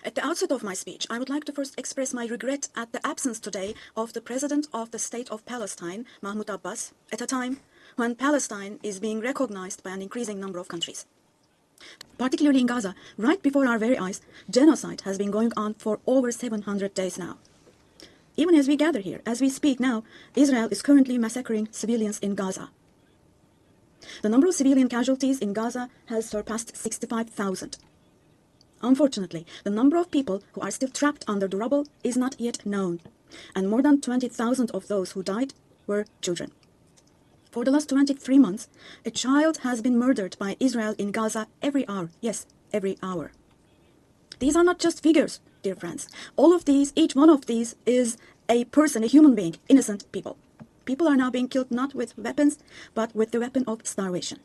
At the outset of my speech, I would like to first express my regret at the absence today of the President of the State of Palestine, Mahmoud Abbas, at a time when Palestine is being recognized by an increasing number of countries. Particularly in Gaza, right before our very eyes, genocide has been going on for over 700 days now. Even as we gather here, as we speak now, Israel is currently massacring civilians in Gaza. The number of civilian casualties in Gaza has surpassed 65,000. Unfortunately, the number of people who are still trapped under the rubble is not yet known, and more than 20,000 of those who died were children. For the last 23 months, a child has been murdered by Israel in Gaza every hour. Yes, every hour. These are not just figures, dear friends. All of these, each one of these is a person, a human being, innocent people. People are now being killed not with weapons, but with the weapon of starvation.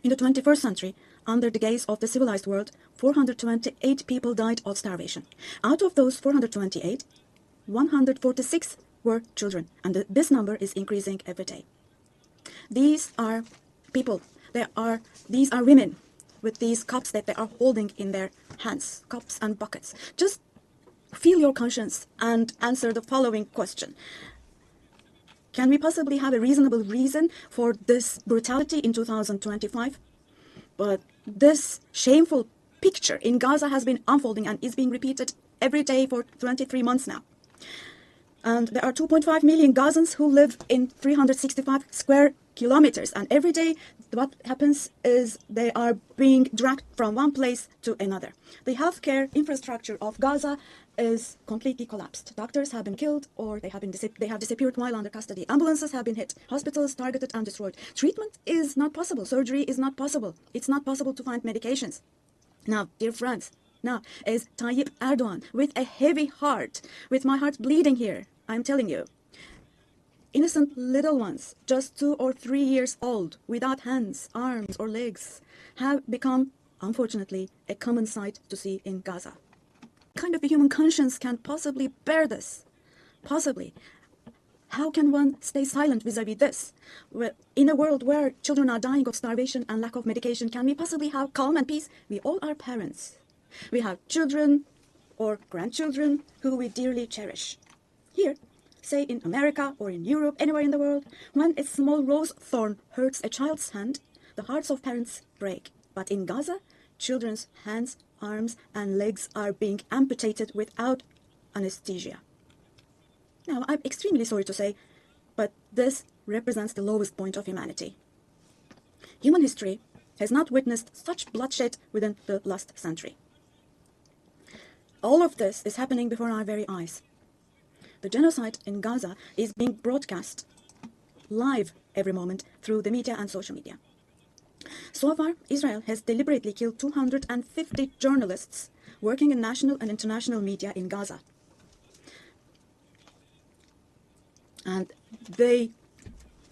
In the 21st century, under the gaze of the civilized world, 428 people died of starvation. Out of those 428, 146 were children, and this number is increasing every day. These are people, these are women with these cups that they are holding in their hands, cups and buckets. Just feel your conscience and answer the following question. Can we possibly have a reasonable reason for this brutality in 2025? But this shameful picture in Gaza has been unfolding and is being repeated every day for 23 months now. And there are 2.5 million Gazans who live in 365 square kilometers. And every day what happens is they are being dragged from one place to another. The healthcare infrastructure of Gaza is completely collapsed. Doctors have been killed or they have disappeared while under custody. Ambulances have been hit. Hospitals targeted and destroyed. Treatment is not possible. Surgery is not possible. It's not possible to find medications. Now, dear friends, now as Tayyip Erdogan, with a heavy heart, with my heart bleeding here, I'm telling you, innocent little ones, just 2 or 3 years old, without hands, arms or legs, have become, unfortunately, a common sight to see in Gaza. What kind of a human conscience can possibly bear this? Possibly. How can one stay silent vis-a-vis this? In a world where children are dying of starvation and lack of medication, can we possibly have calm and peace? We all are parents. We have children or grandchildren who we dearly cherish. Here, say in America or in Europe, anywhere in the world, when a small rose thorn hurts a child's hand, the hearts of parents break. But in Gaza, children's hands, arms, and legs are being amputated without anesthesia. Now, I'm extremely sorry to say, but this represents the lowest point of humanity. Human history has not witnessed such bloodshed within the last century. All of this is happening before our very eyes. The genocide in Gaza is being broadcast live every moment through the media and social media. So far, Israel has deliberately killed 250 journalists working in national and international media in Gaza. And they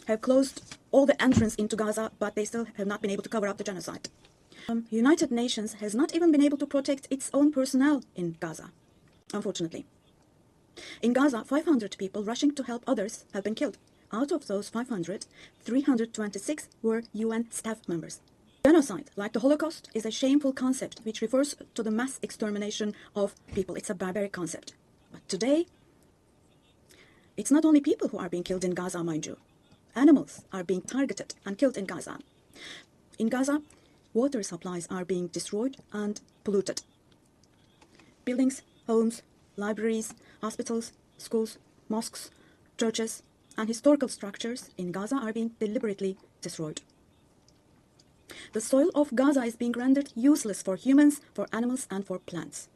have closed all the entrance into Gaza, but they still have not been able to cover up the genocide. United Nations has not even been able to protect its own personnel in Gaza, unfortunately. In Gaza, 500 people rushing to help others have been killed. Out of those 500, 326 were UN staff members. Genocide, like the Holocaust, is a shameful concept which refers to the mass extermination of people. It's a barbaric concept. But today, it's not only people who are being killed in Gaza, mind you. Animals are being targeted and killed in Gaza. In Gaza, water supplies are being destroyed and polluted. Buildings, homes, libraries, hospitals, schools, mosques, churches, and historical structures in Gaza are being deliberately destroyed. The soil of Gaza is being rendered useless for humans, for animals, and for plants.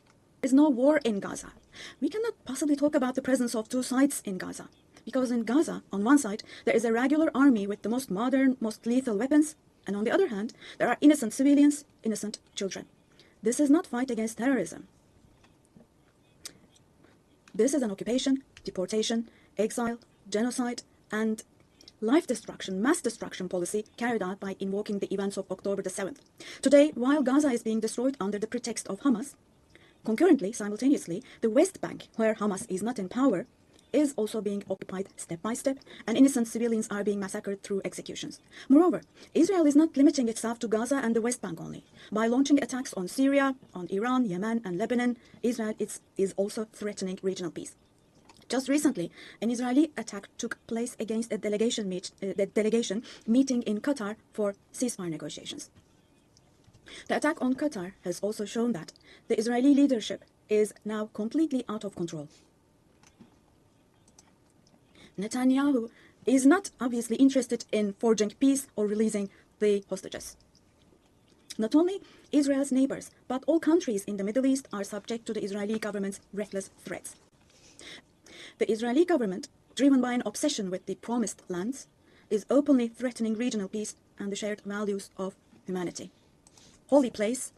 There is no war in Gaza. We cannot possibly talk about the presence of two sides in Gaza, because in Gaza, on one side, there is a regular army with the most modern, most lethal weapons, and on the other hand, there are innocent civilians, innocent children. This is not fight against terrorism. This is an occupation, deportation, exile, genocide, and life destruction, mass destruction policy carried out by invoking the events of October the 7th. Today, while Gaza is being destroyed under the pretext of Hamas, concurrently, simultaneously, the West Bank, where Hamas is not in power, is also being occupied step by step, and innocent civilians are being massacred through executions. Moreover, Israel is not limiting itself to Gaza and the West Bank only. By launching attacks on Syria, on Iran, Yemen, and Lebanon, Israel is also threatening regional peace. Just recently, an Israeli attack took place against a delegation meeting in Qatar for ceasefire negotiations. The attack on Qatar has also shown that the Israeli leadership is now completely out of control. Netanyahu is not obviously interested in forging peace or releasing the hostages. Not only Israel's neighbors, but all countries in the Middle East are subject to the Israeli government's reckless threats. The Israeli government, driven by an obsession with the promised lands, is openly threatening regional peace and the shared values of humanity. Holy place,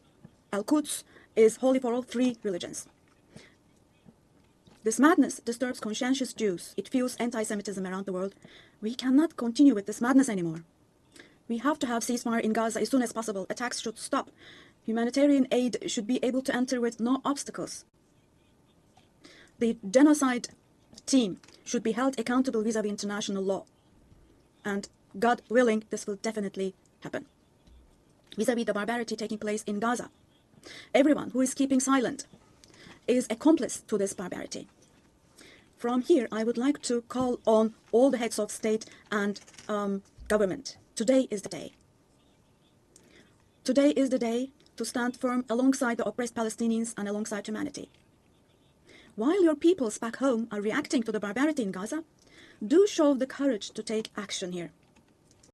Al-Quds, is holy for all three religions. This madness disturbs conscientious Jews. It fuels anti-Semitism around the world. We cannot continue with this madness anymore. We have to have ceasefire in Gaza as soon as possible. Attacks should stop. Humanitarian aid should be able to enter with no obstacles. The genocide team should be held accountable vis-à-vis international law. And God willing, this will definitely happen. Vis-à-vis the barbarity taking place in Gaza. Everyone who is keeping silent is accomplice to this barbarity. From here, I would like to call on all the heads of state and government. Today is the day. Today is the day to stand firm alongside the oppressed Palestinians and alongside humanity. While your peoples back home are reacting to the barbarity in Gaza, do show the courage to take action here.